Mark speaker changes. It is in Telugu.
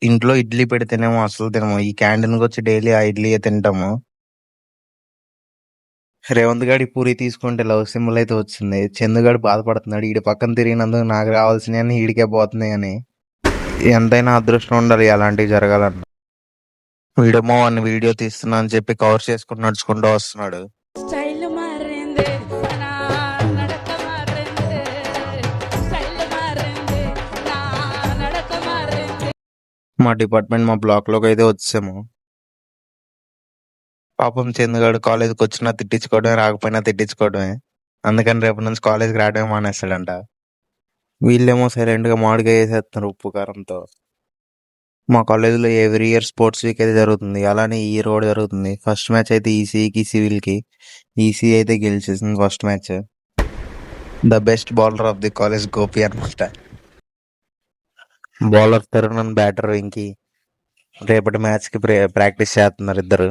Speaker 1: ఇంట్లో ఇడ్లీ పెడితేనేమో అస్సలు తినము. ఈ క్యాంటీన్‌కొచ్చి డైలీ ఆ ఇడ్లీయే తింటాము. రేవంత్ గాడు ఈ పూరి తీసుకుంటే లవ్ సింబల్ అయితే వచ్చింది. చందు గాడు బాధపడుతున్నాడు. ఈడి పక్కన తిరిగినందుకు నాకు రావాల్సినయన్నీ ఈడికే పోతున్నాయని. ఎంతైనా అదృష్టం ఉండాలి అలాంటివి జరగాలన్నా. వీడేమో వాడిని వీడియో తీస్తున్నా అని చెప్పి కవర్ చేసుకొని నడుచుకుంటూ వస్తున్నాడు.
Speaker 2: స్టైల్ మారింది నా నడక మారింది స్టైల్ మారింది నా నడక మారింది.
Speaker 1: మా డిపార్ట్మెంట్ మా బ్లాక్‌లోకి అయితే వచ్చేసాము. పాపం చందుగాడు కాలేజ్‌కి వచ్చినా తిట్టించుకోవడమే, రాకపోయినా తిట్టించుకోవడమే. అందుకని రేపటి నుంచి కాలేజ్‌కి రావడమే మానేస్తాడంట. వీళ్ళేమో సైలెంట్‌గా మామిడికాయ ఏసేస్తున్నారు ఉప్పు, కారంతో. మా కాలేజ్‌లో ఎవ్రీ ఇయర్ స్పోర్ట్స్ వీక్ అయితే జరుగుతుంది. అలానే ఈ ఇయర్ కూడా జరుగుతుంది. ఫస్ట్ మ్యాచ్ అయితే ఈసీఈకి, సివిల్‌కి. ఈసీఈ అయితే గెలిచేసింది first match. The best bowler of the college Gopi అనమాట. Bowler Tarun and batter Venky రేపటి మ్యాచ్‌కి ప్రాక్టీస్ చేస్తున్నారు ఇద్దరు.